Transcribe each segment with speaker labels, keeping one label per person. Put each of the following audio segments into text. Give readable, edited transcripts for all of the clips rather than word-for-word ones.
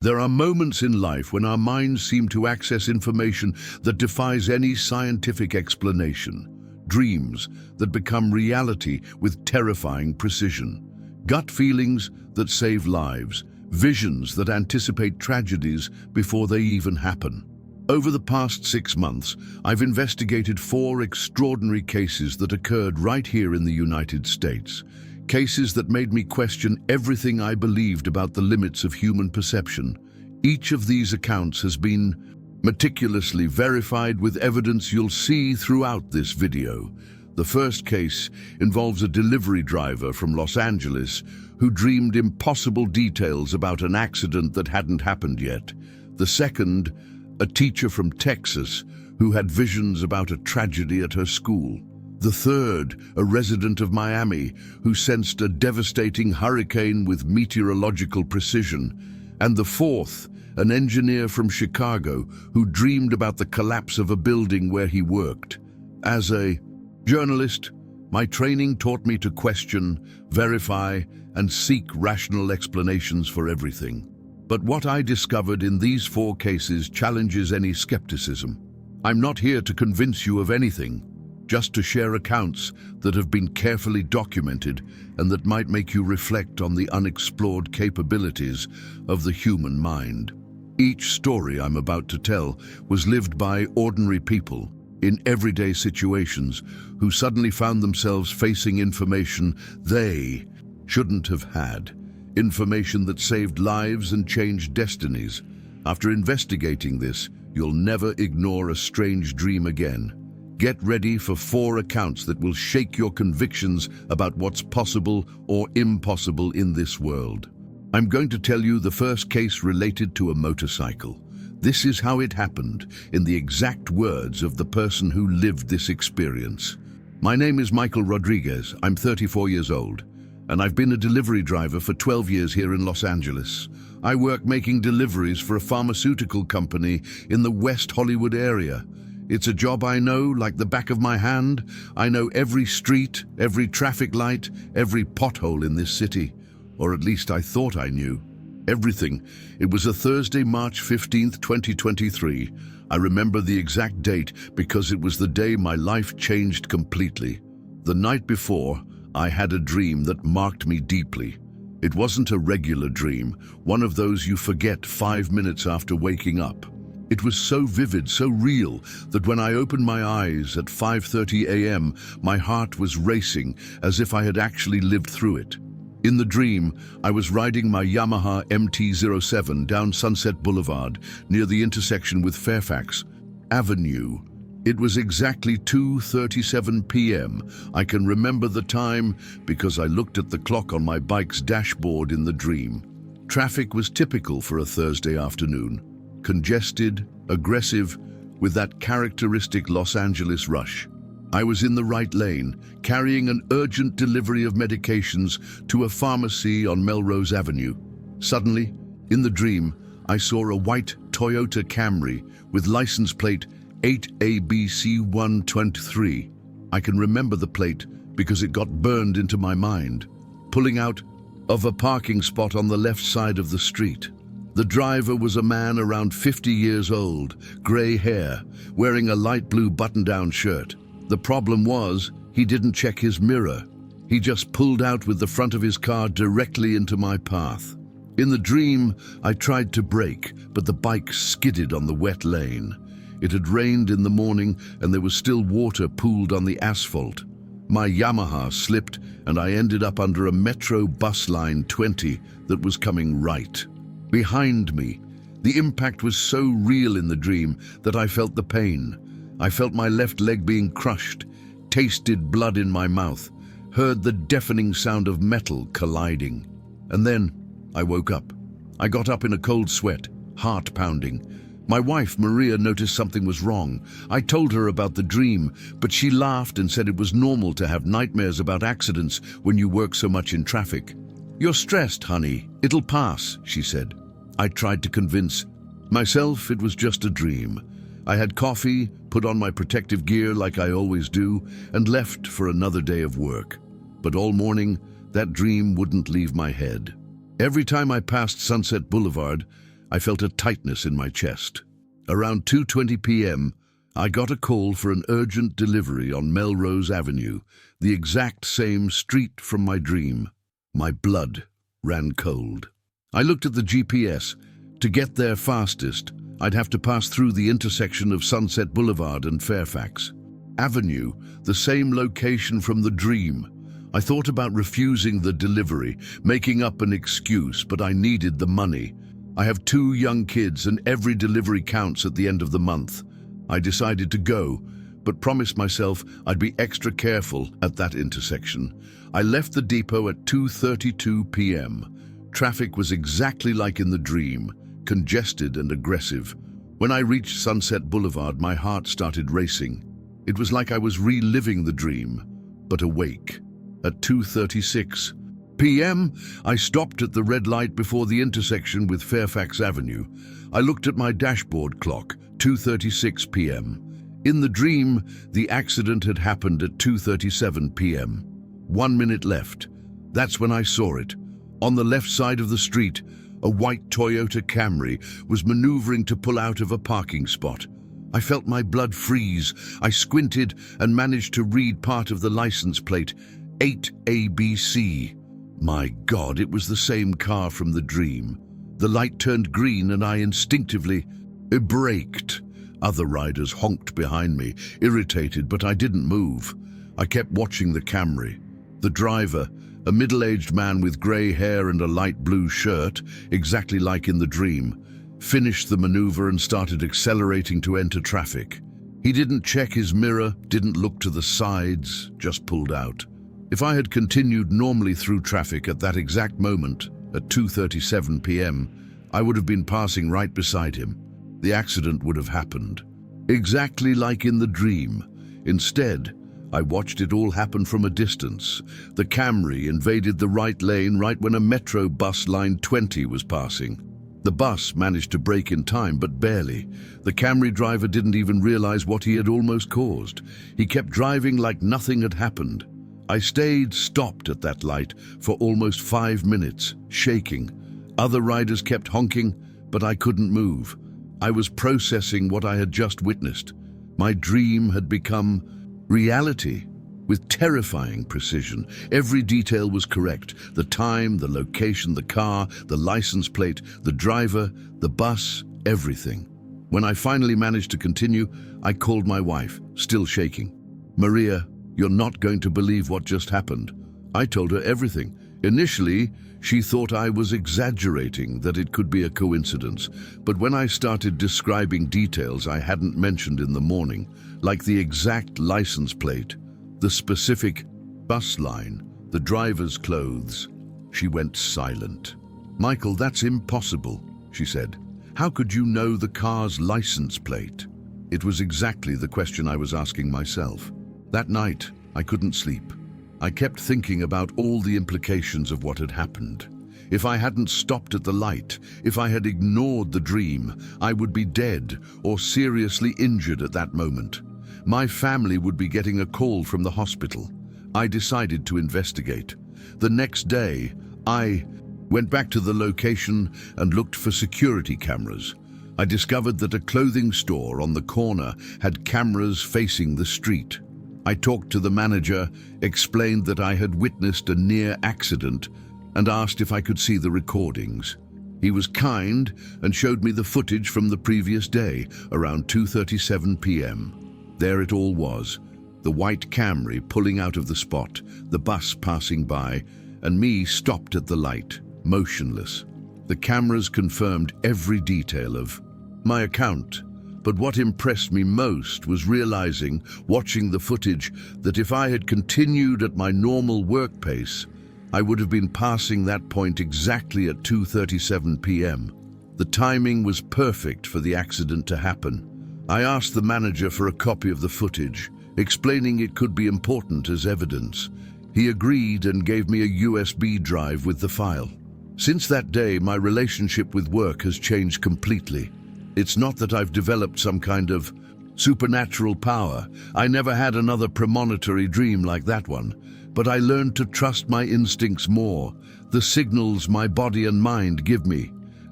Speaker 1: There are moments in life when our minds seem to access information that defies any scientific explanation. Dreams that become reality with terrifying precision. Gut feelings that save lives. Visions that anticipate tragedies before they even happen. Over the past 6 months, I've investigated 4 extraordinary cases that occurred right here in the United States. Cases that made me question everything I believed about the limits of human perception. Each of these accounts has been meticulously verified with evidence you'll see throughout this video. The first case involves a delivery driver from Los Angeles who dreamed impossible details about an accident that hadn't happened yet. The second, a teacher from Texas who had visions about a tragedy at her school. The third, a resident of Miami who sensed a devastating hurricane with meteorological precision. And the fourth, an engineer from Chicago who dreamed about the collapse of a building where he worked. As a journalist, my training taught me to question, verify, and seek rational explanations for everything. But what I discovered in these 4 cases challenges any skepticism. I'm not here to convince you of anything, just to share accounts that have been carefully documented and that might make you reflect on the unexplored capabilities of the human mind. Each story I'm about to tell was lived by ordinary people in everyday situations who suddenly found themselves facing information they shouldn't have had. Information that saved lives and changed destinies. After investigating this, you'll never ignore a strange dream again. Get ready for 4 accounts that will shake your convictions about what's possible or impossible in this world. I'm going to tell you the first case related to a motorcycle. This is how it happened, in the exact words of the person who lived this experience. My name is Michael Rodriguez. I'm 34 years old, and I've been a delivery driver for 12 years here in Los Angeles. I work making deliveries for a pharmaceutical company in the West Hollywood area. It's a job I know like the back of my hand. I know every street, every traffic light, every pothole in this city. Or at least I thought I knew. Everything. It was a Thursday, March 15th, 2023. I remember the exact date because it was the day my life changed completely. The night before, I had a dream that marked me deeply. It wasn't a regular dream, one of those you forget 5 minutes after waking up. It was so vivid, so real, that when I opened my eyes at 5:30 a.m., my heart was racing as if I had actually lived through it. In the dream, I was riding my Yamaha MT-07 down Sunset Boulevard near the intersection with Fairfax Avenue. It was exactly 2:37 p.m. I can remember the time because I looked at the clock on my bike's dashboard in the dream. Traffic was typical for a Thursday afternoon. Congested, aggressive, with that characteristic Los Angeles rush. I was in the right lane, carrying an urgent delivery of medications to a pharmacy on Melrose Avenue. Suddenly, in the dream, I saw a white Toyota Camry with license plate 8ABC123. I can remember the plate because it got burned into my mind. Pulling out of a parking spot on the left side of the street. The driver was a man around 50 years old, gray hair, wearing a light blue button-down shirt. The problem was, he didn't check his mirror. He just pulled out with the front of his car directly into my path. In the dream, I tried to brake, but the bike skidded on the wet lane. It had rained in the morning and there was still water pooled on the asphalt. My Yamaha slipped and I ended up under a Metro bus line 20 that was coming right behind me. The impact was so real in the dream that I felt the pain. I felt my left leg being crushed, tasted blood in my mouth, heard the deafening sound of metal colliding. And then I woke up. I got up in a cold sweat, heart pounding. My wife, Maria, noticed something was wrong. I told her about the dream, but she laughed and said it was normal to have nightmares about accidents when you work so much in traffic. "You're stressed, honey. It'll pass," she said. I tried to convince myself it was just a dream. I had coffee, put on my protective gear like I always do, and left for another day of work. But all morning, that dream wouldn't leave my head. Every time I passed Sunset Boulevard, I felt a tightness in my chest. Around 2:20 p.m., I got a call for an urgent delivery on Melrose Avenue, the exact same street from my dream. My blood ran cold. I looked at the GPS. To get there fastest, I'd have to pass through the intersection of Sunset Boulevard and Fairfax Avenue, the same location from the dream. I thought about refusing the delivery, making up an excuse, but I needed the money. I have 2 young kids and every delivery counts at the end of the month. I decided to go, but promised myself I'd be extra careful at that intersection. I left the depot at 2:32 p.m. Traffic was exactly like in the dream, congested and aggressive. When I reached Sunset Boulevard, my heart started racing. It was like I was reliving the dream, but awake. At 2:36 p.m., I stopped at the red light before the intersection with Fairfax Avenue. I looked at my dashboard clock, 2:36 p.m. In the dream, the accident had happened at 2:37 p.m. 1 minute left. That's when I saw it. On the left side of the street, a white Toyota Camry was maneuvering to pull out of a parking spot. I felt my blood freeze. I squinted and managed to read part of the license plate, 8ABC. My God, it was the same car from the dream. The light turned green and I instinctively braked. Other riders honked behind me, irritated, but I didn't move. I kept watching the Camry. The driver, a middle-aged man with grey hair and a light blue shirt, exactly like in the dream, finished the maneuver and started accelerating to enter traffic. He didn't check his mirror, didn't look to the sides, just pulled out. If I had continued normally through traffic at that exact moment, at 2:37 p.m., I would have been passing right beside him. The accident would have happened. Exactly like in the dream. Instead, I watched it all happen from a distance. The Camry invaded the right lane right when a Metro bus line 20 was passing. The bus managed to brake in time, but barely. The Camry driver didn't even realize what he had almost caused. He kept driving like nothing had happened. I stayed stopped at that light for almost 5 minutes, shaking. Other riders kept honking, but I couldn't move. I was processing what I had just witnessed. My dream had become reality with terrifying precision. Every detail was correct. The time, the location, the car, the license plate, the driver, the bus, everything. When I finally managed to continue, I called my wife, still shaking. "Maria, you're not going to believe what just happened." I told her everything. Initially, she thought I was exaggerating, that it could be a coincidence. But when I started describing details I hadn't mentioned in the morning, like the exact license plate, the specific bus line, the driver's clothes, she went silent. "Michael, that's impossible," she said. "How could you know the car's license plate?" It was exactly the question I was asking myself. That night, I couldn't sleep. I kept thinking about all the implications of what had happened. If I hadn't stopped at the light, if I had ignored the dream, I would be dead or seriously injured at that moment. My family would be getting a call from the hospital. I decided to investigate. The next day, I went back to the location and looked for security cameras. I discovered that a clothing store on the corner had cameras facing the street. I talked to the manager, explained that I had witnessed a near accident, and asked if I could see the recordings. He was kind and showed me the footage from the previous day, around 2:37 p.m. There it all was, the white Camry pulling out of the spot, the bus passing by, and me stopped at the light, motionless. The cameras confirmed every detail of my account. But what impressed me most was realizing, watching the footage, that if I had continued at my normal work pace, I would have been passing that point exactly at 2:37 p.m. The timing was perfect for the accident to happen. I asked the manager for a copy of the footage, explaining it could be important as evidence. He agreed and gave me a USB drive with the file. Since that day, my relationship with work has changed completely. It's not that I've developed some kind of supernatural power. I never had another premonitory dream like that one. But I learned to trust my instincts more, the signals my body and mind give me.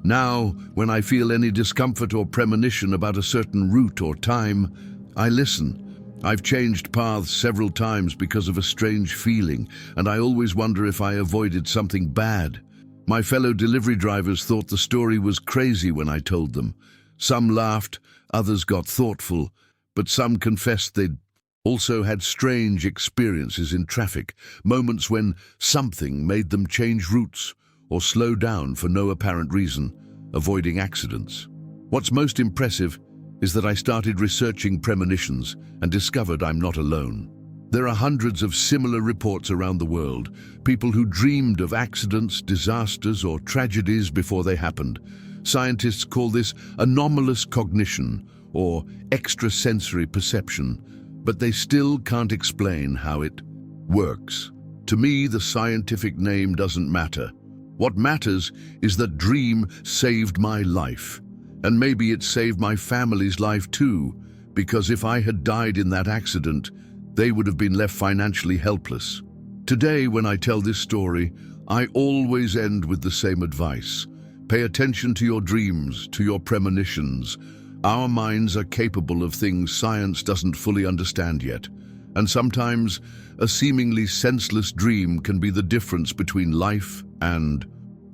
Speaker 1: Now, when I feel any discomfort or premonition about a certain route or time, I listen. I've changed paths several times because of a strange feeling, and I always wonder if I avoided something bad. My fellow delivery drivers thought the story was crazy when I told them. Some laughed, others got thoughtful, but some confessed they'd also had strange experiences in traffic, moments when something made them change routes or slow down for no apparent reason, avoiding accidents. What's most impressive is that I started researching premonitions and discovered I'm not alone. There are hundreds of similar reports around the world, people who dreamed of accidents, disasters, or tragedies before they happened. Scientists call this anomalous cognition or extrasensory perception, but they still can't explain how it works. To me, the scientific name doesn't matter. What matters is that dream saved my life. And maybe it saved my family's life too, because if I had died in that accident, they would have been left financially helpless. Today, when I tell this story, I always end with the same advice. Pay attention to your dreams, to your premonitions. Our minds are capable of things science doesn't fully understand yet. And sometimes, a seemingly senseless dream can be the difference between life and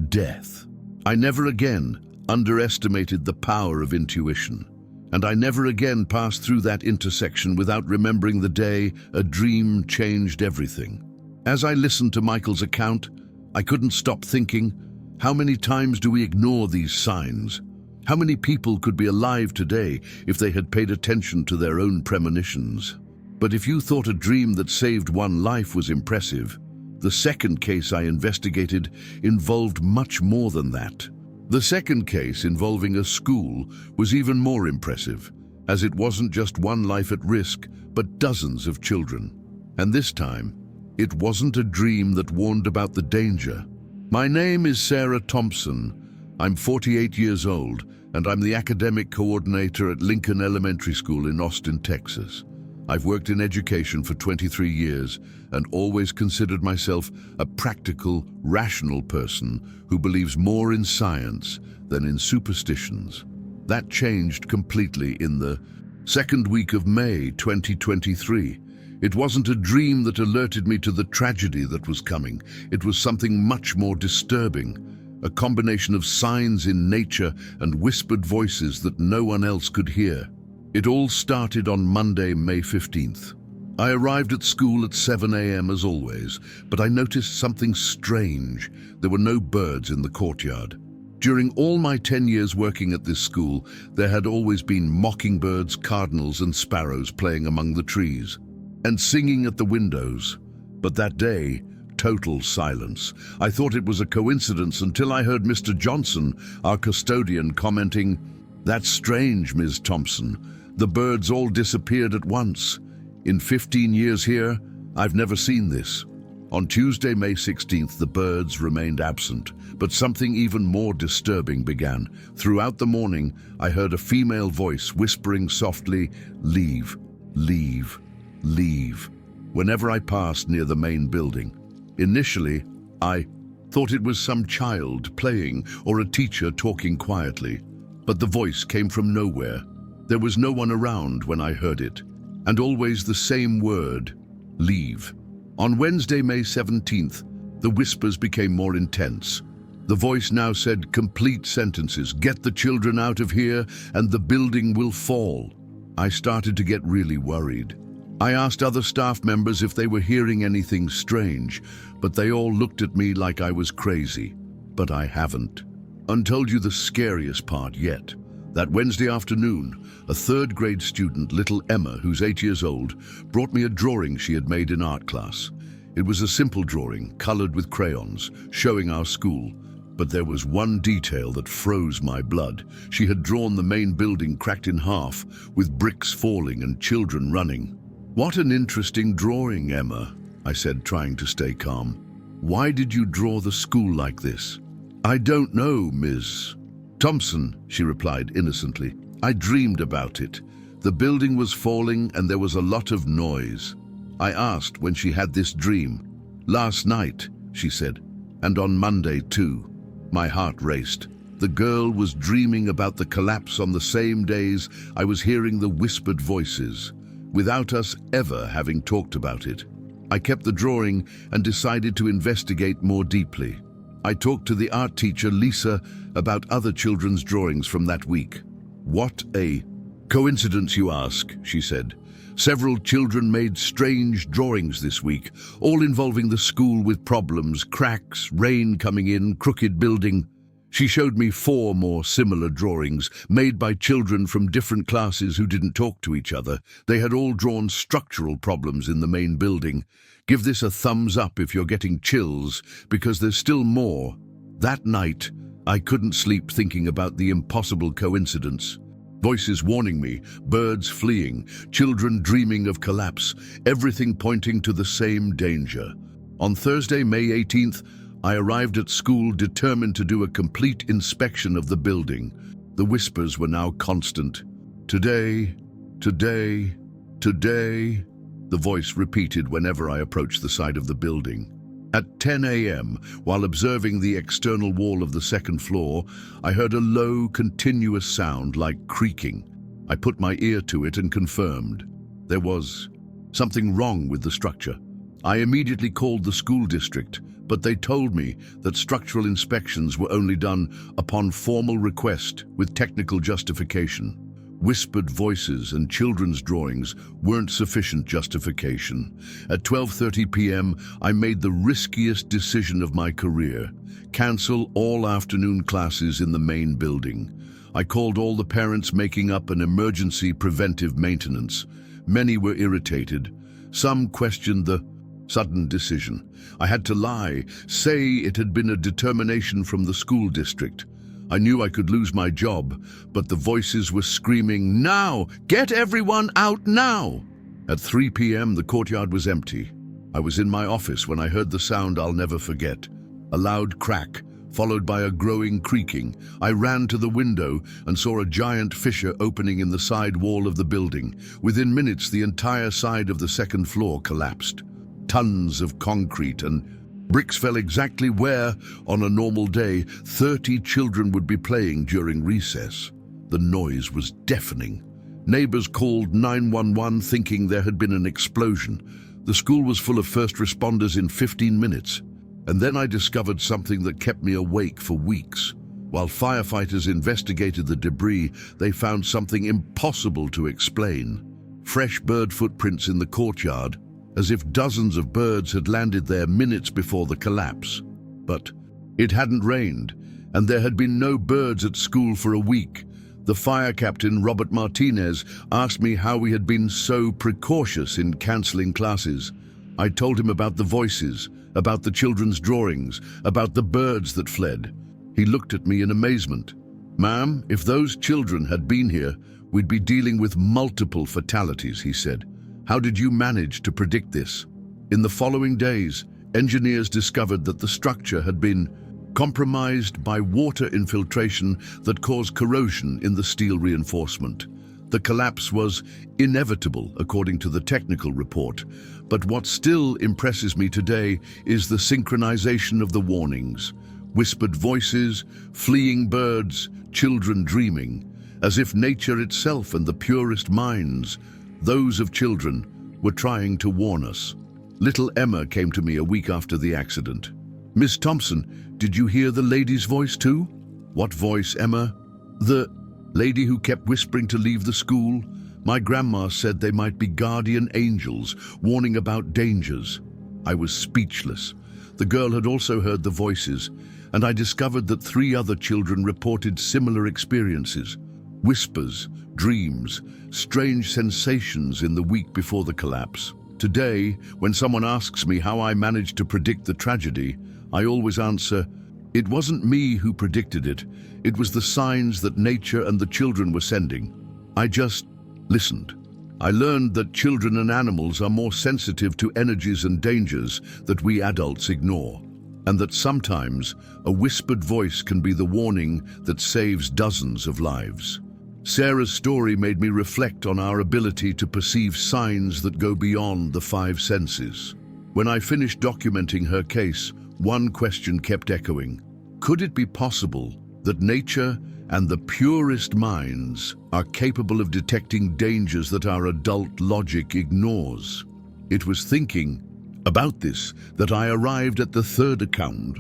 Speaker 1: death. I never again underestimated the power of intuition. And I never again passed through that intersection without remembering the day a dream changed everything. As I listened to Michael's account, I couldn't stop thinking, how many times do we ignore these signs? How many people could be alive today if they had paid attention to their own premonitions? But if you thought a dream that saved one life was impressive, the second case I investigated involved much more than that. The second case, involving a school, was even more impressive, as it wasn't just one life at risk, but dozens of children. And this time, it wasn't a dream that warned about the danger. My name is Sarah Thompson. I'm 48 years old, and I'm the academic coordinator at Lincoln Elementary School in Austin, Texas. I've worked in education for 23 years and always considered myself a practical, rational person who believes more in science than in superstitions. That changed completely in the second week of May 2023. It wasn't a dream that alerted me to the tragedy that was coming. It was something much more disturbing, a combination of signs in nature and whispered voices that no one else could hear. It all started on Monday, May 15th. I arrived at school at 7 a.m. as always, but I noticed something strange. There were no birds in the courtyard. During all my 10 years working at this school, there had always been mockingbirds, cardinals, and sparrows playing among the trees and singing at the windows. But that day, total silence. I thought it was a coincidence until I heard Mr. Johnson, our custodian, commenting, "That's strange, Ms. Thompson. The birds all disappeared at once. In 15 years here, I've never seen this." On Tuesday, May 16th, the birds remained absent, but something even more disturbing began. Throughout the morning, I heard a female voice whispering softly, "Leave, leave, leave," whenever I passed near the main building. Initially, I thought it was some child playing or a teacher talking quietly, but the voice came from nowhere. There was no one around when I heard it, and always the same word, "leave." On Wednesday, May 17th, the whispers became more intense. The voice now said complete sentences, "Get the children out of here and the building will fall." I started to get really worried. I asked other staff members if they were hearing anything strange, but they all looked at me like I was crazy. But I haven't. And told you the scariest part yet. That Wednesday afternoon, a third-grade student, little Emma, who's 8 years old, brought me a drawing she had made in art class. It was a simple drawing, colored with crayons, showing our school. But there was one detail that froze my blood. She had drawn the main building cracked in half, with bricks falling and children running. "What an interesting drawing, Emma," I said, trying to stay calm. "Why did you draw the school like this?" "I don't know, Ms. Thompson," she replied innocently. "I dreamed about it. The building was falling and there was a lot of noise." I asked when she had this dream. "Last night," she said, "and on Monday too." My heart raced. The girl was dreaming about the collapse on the same days I was hearing the whispered voices, without us ever having talked about it. I kept the drawing and decided to investigate more deeply. I talked to the art teacher, Lisa, about other children's drawings from that week. "What a coincidence, you ask," she said. "Several children made strange drawings this week, all involving the school with problems, cracks, rain coming in, crooked building." She showed me 4 more similar drawings, made by children from different classes who didn't talk to each other. They had all drawn structural problems in the main building. Give this a thumbs up if you're getting chills, because there's still more. That night, I couldn't sleep thinking about the impossible coincidence. Voices warning me, birds fleeing, children dreaming of collapse, everything pointing to the same danger. On Thursday, May 18th, I arrived at school determined to do a complete inspection of the building. The whispers were now constant. "Today, today, today," the voice repeated whenever I approached the side of the building. At 10 a.m., while observing the external wall of the second floor, I heard a low, continuous sound like creaking. I put my ear to it and confirmed. There was something wrong with the structure. I immediately called the school district, but they told me that structural inspections were only done upon formal request with technical justification. Whispered voices and children's drawings weren't sufficient justification. At 12:30 p.m., I made the riskiest decision of my career: cancel all afternoon classes in the main building. I called all the parents, making up an emergency preventive maintenance. Many were irritated. Some questioned the sudden decision. I had to lie, say it had been a determination from the school district. I knew I could lose my job, but the voices were screaming, "Now! Get everyone out now!" At 3 p.m., the courtyard was empty. I was in my office when I heard the sound I'll never forget. A loud crack, followed by a growing creaking. I ran to the window and saw a giant fissure opening in the side wall of the building. Within minutes, the entire side of the second floor collapsed. Tons of concrete and bricks fell exactly where, on a normal day, 30 children would be playing during recess. The noise was deafening. Neighbors called 911 thinking there had been an explosion. The school was full of first responders in 15 minutes. And then I discovered something that kept me awake for weeks. While firefighters investigated the debris, they found something impossible to explain. Fresh bird footprints in the courtyard, as if dozens of birds had landed there minutes before the collapse. But it hadn't rained, and there had been no birds at school for a week. The fire captain, Robert Martinez, asked me how we had been so precautious in cancelling classes. I told him about the voices, about the children's drawings, about the birds that fled. He looked at me in amazement. "Ma'am, if those children had been here, we'd be dealing with multiple fatalities," he said. "How did you manage to predict this?" In the following days, engineers discovered that the structure had been compromised by water infiltration that caused corrosion in the steel reinforcement. The collapse was inevitable, according to the technical report. But what still impresses me today is the synchronization of the warnings. Whispered voices, fleeing birds, children dreaming, as if nature itself and the purest minds, those of children, were trying to warn us. Little Emma came to me a week after the accident. "Miss Thompson, did you hear the lady's voice too?" "What voice, Emma?" "The lady who kept whispering to leave the school. My grandma said they might be guardian angels, warning about dangers." I was speechless. The girl had also heard the voices, and I discovered that 3 other children reported similar experiences. Whispers, dreams, strange sensations in the week before the collapse. Today, when someone asks me how I managed to predict the tragedy, I always answer, it wasn't me who predicted it. It was the signs that nature and the children were sending. I just listened. I learned that children and animals are more sensitive to energies and dangers that we adults ignore, and that sometimes a whispered voice can be the warning that saves dozens of lives. Sarah's story made me reflect on our ability to perceive signs that go beyond the 5 senses. When I finished documenting her case, one question kept echoing. Could it be possible that nature and the purest minds are capable of detecting dangers that our adult logic ignores. It was thinking about this that I arrived at the third account.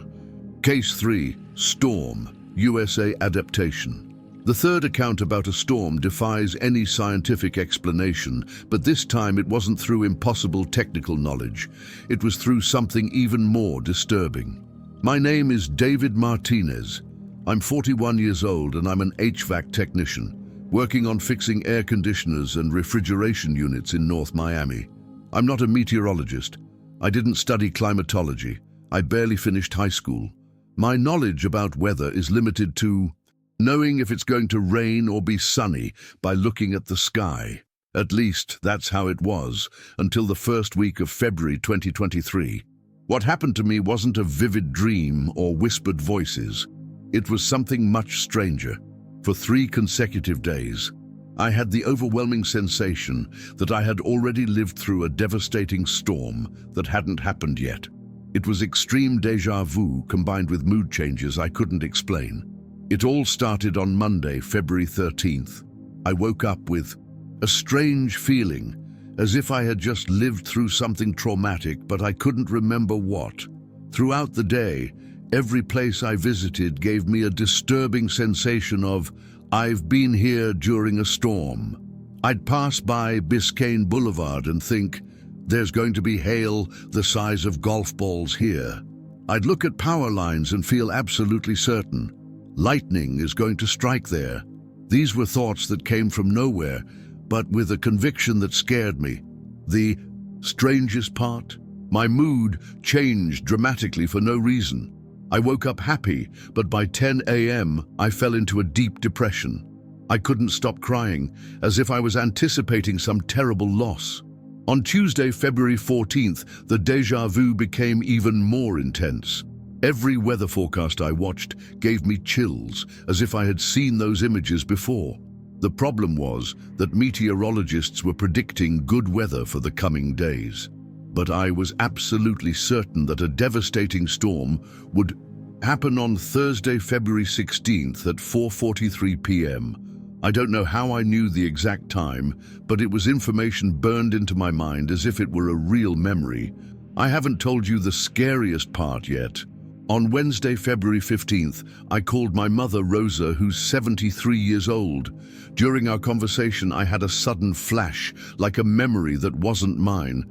Speaker 1: Case 3, Storm, USA adaptation. The third account about a storm defies any scientific explanation, but this time it wasn't through impossible technical knowledge. It was through something even more disturbing. My name is David Martinez. I'm 41 years old and I'm an HVAC technician, working on fixing air conditioners and refrigeration units in North Miami. I'm not a meteorologist. I didn't study climatology. I barely finished high school. My knowledge about weather is limited to knowing if it's going to rain or be sunny by looking at the sky. At least that's how it was until the first week of February 2023. What happened to me wasn't a vivid dream or whispered voices. It was something much stranger. For 3 consecutive days, I had the overwhelming sensation that I had already lived through a devastating storm that hadn't happened yet. It was extreme déjà vu combined with mood changes I couldn't explain. It all started on Monday, February 13th. I woke up with a strange feeling, as if I had just lived through something traumatic, but I couldn't remember what. Throughout the day, every place I visited gave me a disturbing sensation of, I've been here during a storm. I'd pass by Biscayne Boulevard and think, there's going to be hail the size of golf balls here. I'd look at power lines and feel absolutely certain, lightning is going to strike there. These were thoughts that came from nowhere, but with a conviction that scared me. The strangest part? My mood changed dramatically for no reason. I woke up happy, but by 10 a.m. I fell into a deep depression. I couldn't stop crying, as if I was anticipating some terrible loss. On Tuesday, February 14th, the déjà vu became even more intense. Every weather forecast I watched gave me chills, as if I had seen those images before. The problem was that meteorologists were predicting good weather for the coming days. But I was absolutely certain that a devastating storm would happen on Thursday, February 16th at 4:43 p.m. I don't know how I knew the exact time, but it was information burned into my mind as if it were a real memory. I haven't told you the scariest part yet. On Wednesday, February 15th, I called my mother, Rosa, who's 73 years old. During our conversation, I had a sudden flash, like a memory that wasn't mine.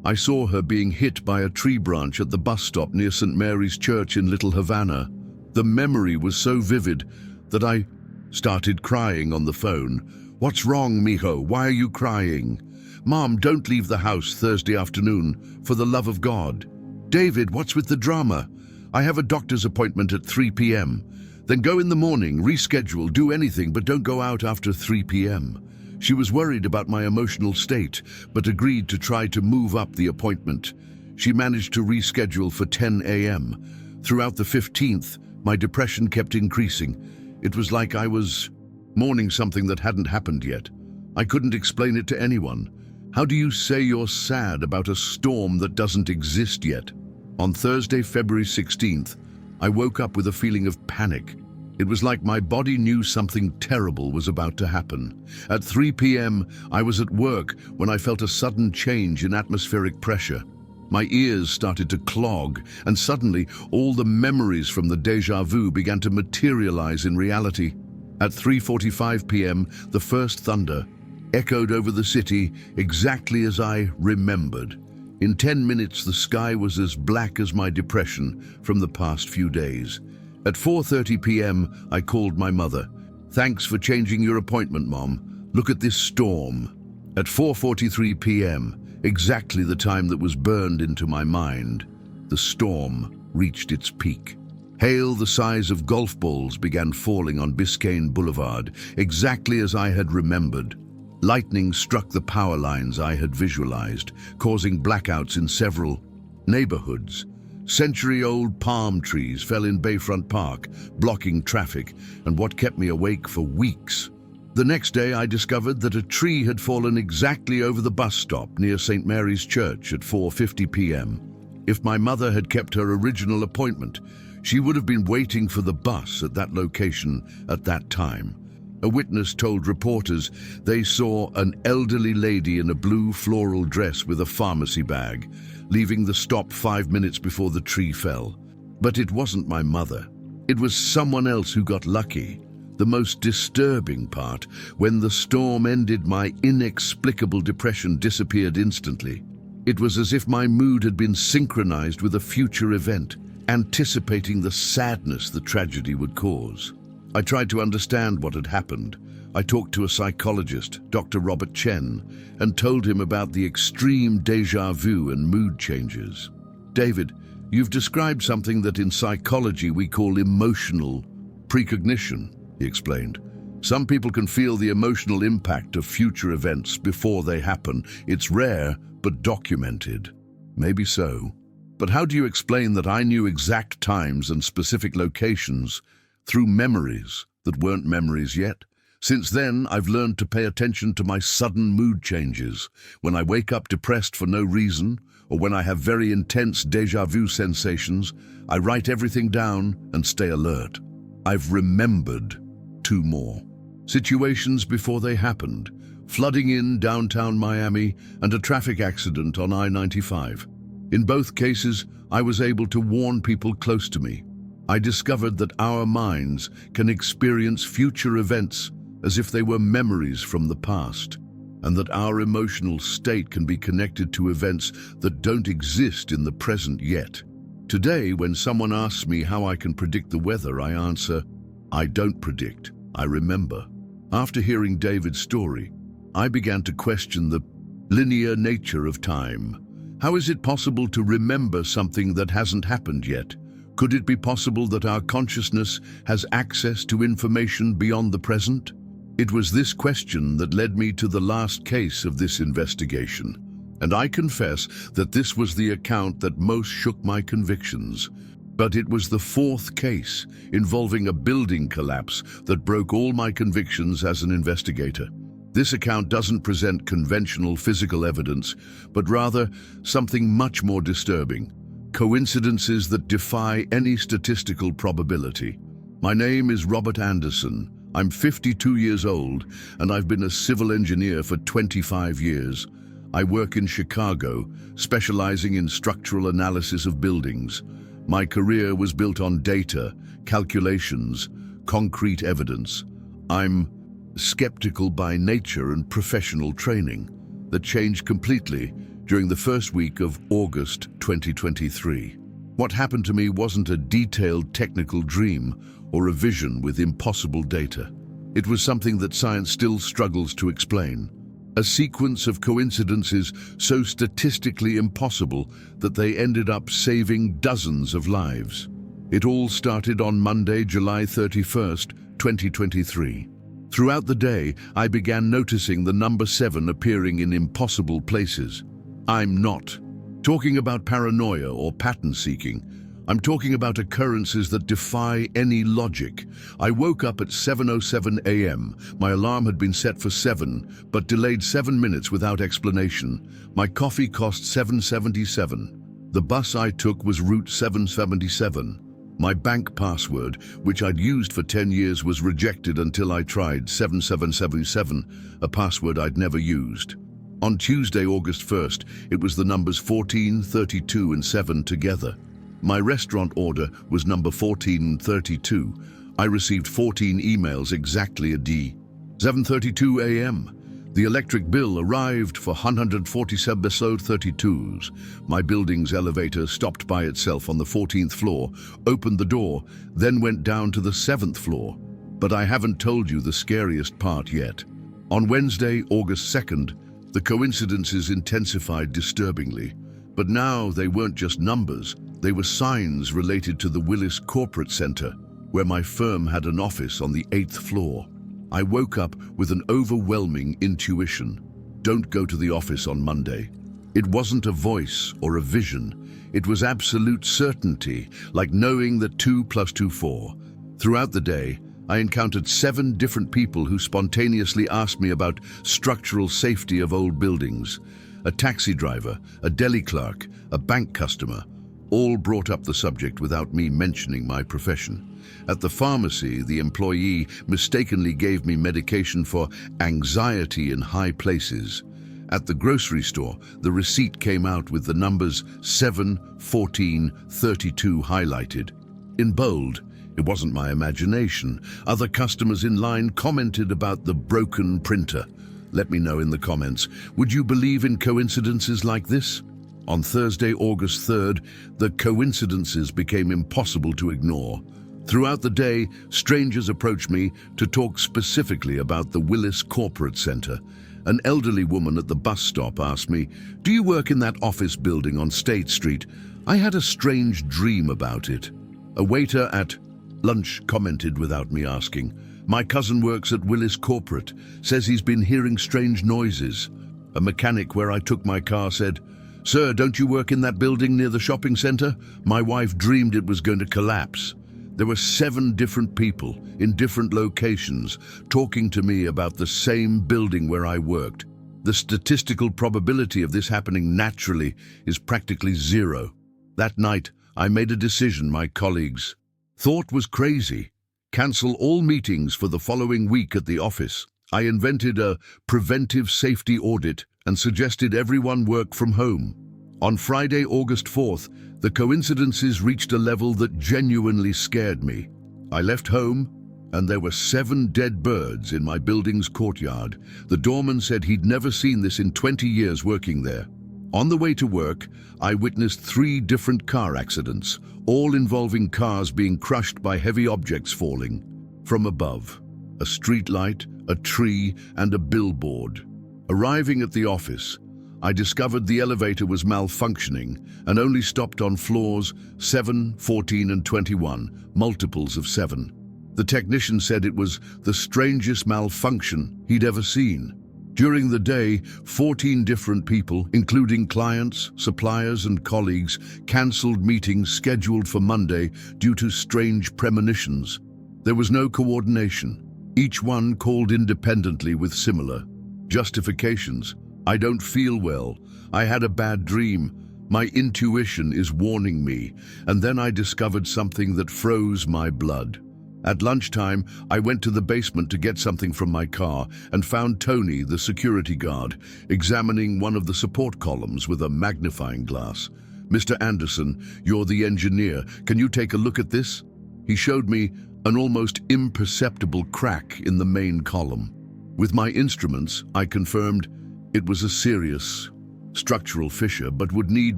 Speaker 1: I saw her being hit by a tree branch at the bus stop near St. Mary's Church in Little Havana. The memory was so vivid that I started crying on the phone. "What's wrong, mijo? Why are you crying?" "Mom, don't leave the house Thursday afternoon, for the love of God." "David, what's with the drama?" "I have a doctor's appointment at 3 p.m. Then go in the morning, reschedule, do anything, but don't go out after 3 p.m. She was worried about my emotional state, but agreed to try to move up the appointment. She managed to reschedule for 10 a.m. Throughout the 15th, my depression kept increasing. It was like I was mourning something that hadn't happened yet. I couldn't explain it to anyone. How do you say you're sad about a storm that doesn't exist yet? On Thursday, February 16th, I woke up with a feeling of panic. It was like my body knew something terrible was about to happen. At 3 p.m., I was at work when I felt a sudden change in atmospheric pressure. My ears started to clog, and suddenly all the memories from the déjà vu began to materialize in reality. At 3:45 p.m., the first thunder echoed over the city exactly as I remembered. In 10 minutes, the sky was as black as my depression from the past few days. At 4:30 p.m., I called my mother. "Thanks for changing your appointment, Mom. Look at this storm." At 4:43 p.m., exactly the time that was burned into my mind, the storm reached its peak. Hail the size of golf balls began falling on Biscayne Boulevard, exactly as I had remembered. Lightning struck the power lines I had visualized, causing blackouts in several neighborhoods. Century-old palm trees fell in Bayfront Park, blocking traffic, and what kept me awake for weeks. The next day, I discovered that a tree had fallen exactly over the bus stop near St. Mary's Church at 4:50 p.m. If my mother had kept her original appointment, She would have been waiting for the bus at that location at that time. A witness told reporters they saw an elderly lady in a blue floral dress with a pharmacy bag, leaving the stop 5 minutes before the tree fell. But it wasn't my mother. It was someone else who got lucky. The most disturbing part, when the storm ended, my inexplicable depression disappeared instantly. It was as if my mood had been synchronized with a future event, anticipating the sadness the tragedy would cause. I tried to understand what had happened. I talked to a psychologist, Dr. Robert Chen, and told him about the extreme déjà vu and mood changes. "David, you've described something that in psychology we call emotional precognition," he explained. "Some people can feel the emotional impact of future events before they happen. It's rare, but documented." Maybe so. But how do you explain that I knew exact times and specific locations through memories that weren't memories yet? Since then, I've learned to pay attention to my sudden mood changes. When I wake up depressed for no reason, or when I have very intense déjà vu sensations, I write everything down and stay alert. I've remembered 2 more situations before they happened: flooding in downtown Miami and a traffic accident on I-95. In both cases, I was able to warn people close to me. I discovered that our minds can experience future events as if they were memories from the past, and that our emotional state can be connected to events that don't exist in the present yet. Today, when someone asks me how I can predict the weather, I answer, I don't predict, I remember. After hearing David's story, I began to question the linear nature of time. How is it possible to remember something that hasn't happened yet? Could it be possible that our consciousness has access to information beyond the present? It was this question that led me to the last case of this investigation. And I confess that this was the account that most shook my convictions. But it was the 4th case, involving a building collapse, that broke all my convictions as an investigator. This account doesn't present conventional physical evidence, but rather something much more disturbing: coincidences that defy any statistical probability. My name is Robert Anderson. I'm 52 years old, and I've been a civil engineer for 25 years. I work in Chicago, specializing in structural analysis of buildings. My career was built on data, calculations, concrete evidence. I'm skeptical by nature and professional training. That changed completely during the first week of August 2023. What happened to me wasn't a detailed technical dream or a vision with impossible data. It was something that science still struggles to explain. A sequence of coincidences so statistically impossible that they ended up saving dozens of lives. It all started on Monday, July 31st, 2023. Throughout the day, I began noticing the number 7 appearing in impossible places. I'm not talking about paranoia or pattern seeking. I'm talking about occurrences that defy any logic. I woke up at 7:07 a.m. My alarm had been set for 7, but delayed 7 minutes without explanation. My coffee cost $7.77. The bus I took was Route 777. My bank password, which I'd used for 10 years, was rejected until I tried 7777, a password I'd never used. On Tuesday, August 1st, it was the numbers 14, 32, and 7 together. My restaurant order was number 1432. I received 14 emails exactly at 7:32 a.m. The electric bill arrived for 147 episode 32s. My building's elevator stopped by itself on the 14th floor, opened the door, then went down to the 7th floor. But I haven't told you the scariest part yet. On Wednesday, August 2nd, the coincidences intensified disturbingly. But now they weren't just numbers, they were signs related to the Willis Corporate Center, where my firm had an office on the 8th floor. I woke up with an overwhelming intuition. Don't go to the office on Monday. It wasn't a voice or a vision. It was absolute certainty, like knowing that 2 + 2 4. Throughout the day, I encountered 7 different people who spontaneously asked me about structural safety of old buildings. A taxi driver, a deli clerk, a bank customer, All brought up the subject without me mentioning my profession. At the pharmacy, the employee mistakenly gave me medication for anxiety in high places. At the grocery store, the receipt came out with the numbers 7, 14, 32 highlighted. In bold, it wasn't my imagination. Other customers in line commented about the broken printer. Let me know in the comments. Would you believe in coincidences like this? On Thursday, August 3rd, the coincidences became impossible to ignore. Throughout the day, strangers approached me to talk specifically about the Willis Corporate Center. An elderly woman at the bus stop asked me, "Do you work in that office building on State Street? I had a strange dream about it." A waiter at lunch commented without me asking, "My cousin works at Willis Corporate, says he's been hearing strange noises." A mechanic where I took my car said, "Sir, don't you work in that building near the shopping center? My wife dreamed it was going to collapse." There were 7 different people in different locations talking to me about the same building where I worked. The statistical probability of this happening naturally is practically 0. That night, I made a decision my colleagues thought was crazy. Cancel all meetings for the following week at the office. I invented a preventive safety audit and suggested everyone work from home. On Friday, August 4th, the coincidences reached a level that genuinely scared me. I left home, and there were 7 dead birds in my building's courtyard. The doorman said he'd never seen this in 20 years working there. On the way to work, I witnessed 3 different car accidents, all involving cars being crushed by heavy objects falling from above. A streetlight, a tree, and a billboard. Arriving at the office, I discovered the elevator was malfunctioning and only stopped on floors 7, 14, and 21, multiples of 7. The technician said it was the strangest malfunction he'd ever seen. During the day, 14 different people, including clients, suppliers, and colleagues, cancelled meetings scheduled for Monday due to strange premonitions. There was no coordination. Each one called independently with similar justifications. "I don't feel well. I had a bad dream. My intuition is warning me." And then I discovered something that froze my blood. At lunchtime, I went to the basement to get something from my car and found Tony, the security guard, examining one of the support columns with a magnifying glass. "Mr. Anderson, you're the engineer. Can you take a look at this?" He showed me an almost imperceptible crack in the main column. With my instruments, I confirmed it was a serious structural fissure, but would need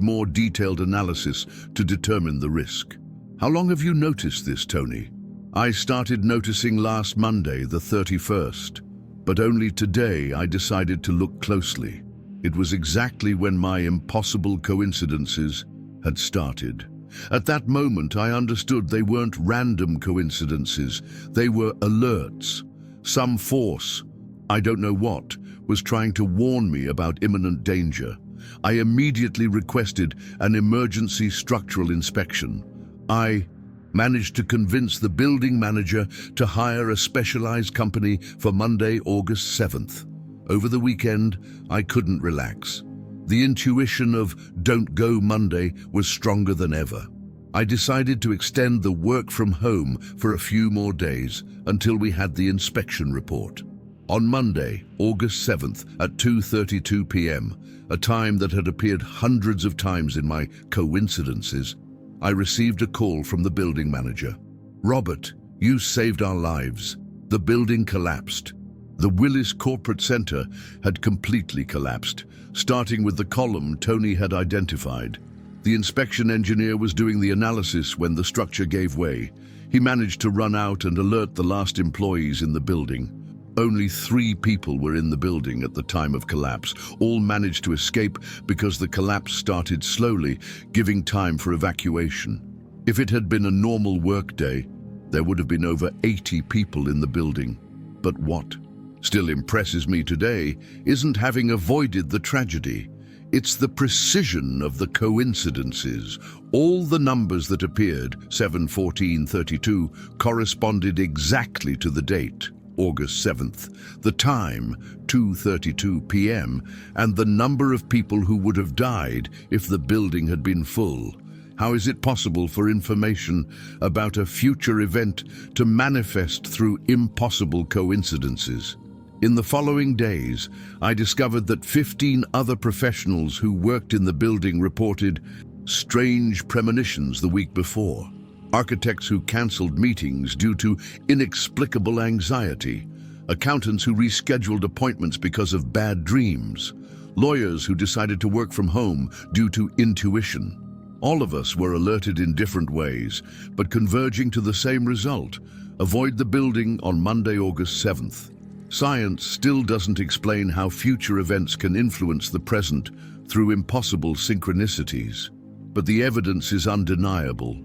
Speaker 1: more detailed analysis to determine the risk. "How long have you noticed this, Tony?" "I started noticing last Monday, the 31st, but only today I decided to look closely. It was exactly when my impossible coincidences had started. At that moment, I understood they weren't random coincidences. They were alerts. Some force, I don't know what, was trying to warn me about imminent danger. I immediately requested an emergency structural inspection. I managed to convince the building manager to hire a specialized company for Monday, August 7th. Over the weekend, I couldn't relax. The intuition of "don't go Monday" was stronger than ever. I decided to extend the work from home for a few more days until we had the inspection report. On Monday, August 7th at 2:32 p.m., a time that had appeared hundreds of times in my coincidences, I received a call from the building manager. "Robert, you saved our lives. The building collapsed." The Willis Corporate Center had completely collapsed, starting with the column Tony had identified. The inspection engineer was doing the analysis when the structure gave way. He managed to run out and alert the last employees in the building. Only 3 people were in the building at the time of collapse. All managed to escape because the collapse started slowly, giving time for evacuation. If it had been a normal workday, there would have been over 80 people in the building. But what still impresses me today isn't having avoided the tragedy. It's the precision of the coincidences. All the numbers that appeared, 7, 14, 32, corresponded exactly to the date, August 7th, the time, 2:32 p.m., and the number of people who would have died if the building had been full. How is it possible for information about a future event to manifest through impossible coincidences? In the following days, I discovered that 15 other professionals who worked in the building reported strange premonitions the week before. Architects who cancelled meetings due to inexplicable anxiety. Accountants who rescheduled appointments because of bad dreams. Lawyers who decided to work from home due to intuition. All of us were alerted in different ways, but converging to the same result: avoid the building on Monday, August 7th. Science still doesn't explain how future events can influence the present through impossible synchronicities. But the evidence is undeniable.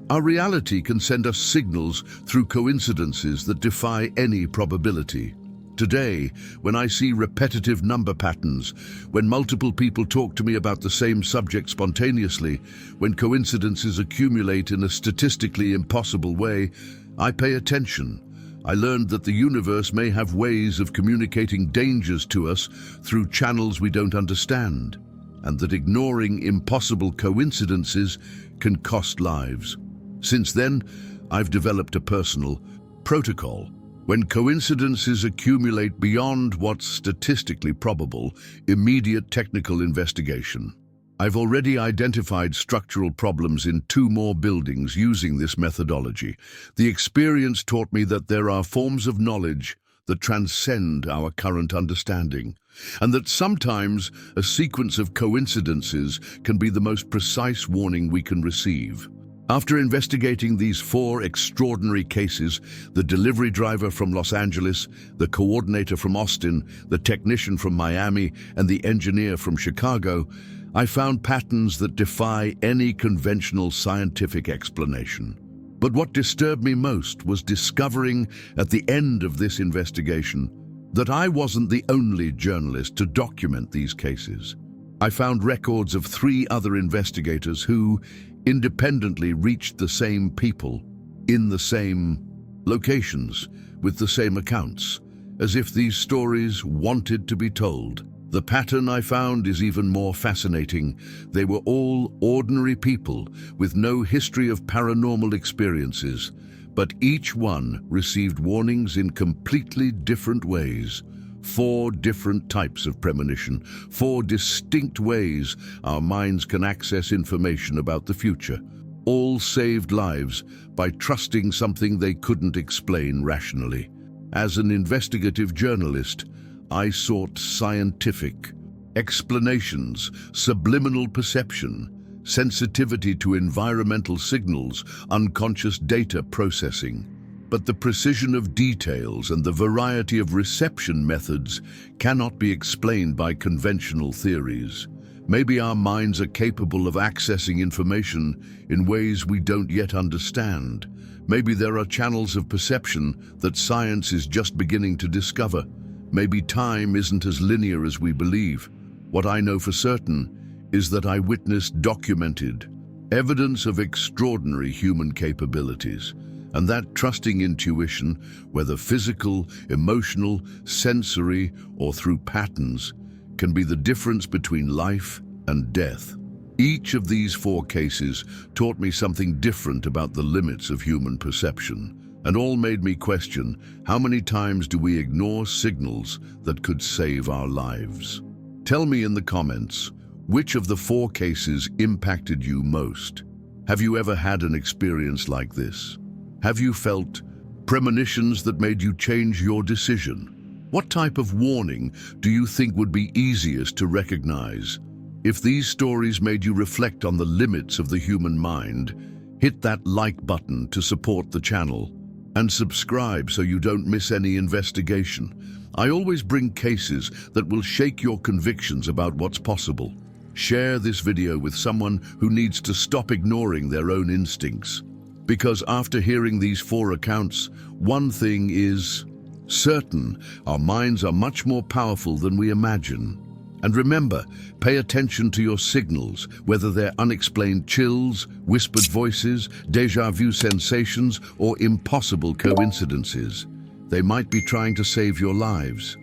Speaker 1: Our reality can send us signals through coincidences that defy any probability. Today, when I see repetitive number patterns, when multiple people talk to me about the same subject spontaneously, when coincidences accumulate in a statistically impossible way, I pay attention. I learned that the universe may have ways of communicating dangers to us through channels we don't understand, and that ignoring impossible coincidences can cost lives. Since then, I've developed a personal protocol. When coincidences accumulate beyond what's statistically probable, immediate technical investigation. I've already identified structural problems in 2 more buildings using this methodology. The experience taught me that there are forms of knowledge that transcend our current understanding, and that sometimes a sequence of coincidences can be the most precise warning we can receive. After investigating these 4 extraordinary cases, the delivery driver from Los Angeles, the coordinator from Austin, the technician from Miami, and the engineer from Chicago, I found patterns that defy any conventional scientific explanation. But what disturbed me most was discovering at the end of this investigation that I wasn't the only journalist to document these cases. I found records of 3 other investigators who independently reached the same people, in the same locations, with the same accounts, as if these stories wanted to be told. The pattern I found is even more fascinating. They were all ordinary people with no history of paranormal experiences, but each one received warnings in completely different ways. 4 different types of premonition, 4 distinct ways our minds can access information about the future. All saved lives by trusting something they couldn't explain rationally. As an investigative journalist, I sought scientific explanations, subliminal perception, sensitivity to environmental signals, unconscious data processing. But the precision of details and the variety of reception methods cannot be explained by conventional theories. Maybe our minds are capable of accessing information in ways we don't yet understand. Maybe there are channels of perception that science is just beginning to discover. Maybe time isn't as linear as we believe. What I know for certain is that I witnessed documented evidence of extraordinary human capabilities, and that trusting intuition, whether physical, emotional, sensory, or through patterns, can be the difference between life and death. Each of these 4 cases taught me something different about the limits of human perception, and all made me question, how many times do we ignore signals that could save our lives? Tell me in the comments, which of the 4 cases impacted you most? Have you ever had an experience like this? Have you felt premonitions that made you change your decision? What type of warning do you think would be easiest to recognize? If these stories made you reflect on the limits of the human mind, hit that like button to support the channel and subscribe so you don't miss any investigation. I always bring cases that will shake your convictions about what's possible. Share this video with someone who needs to stop ignoring their own instincts. Because after hearing these 4 accounts, one thing is certain: our minds are much more powerful than we imagine. And remember, pay attention to your signals, whether they're unexplained chills, whispered voices, déjà vu sensations, or impossible coincidences. They might be trying to save your lives.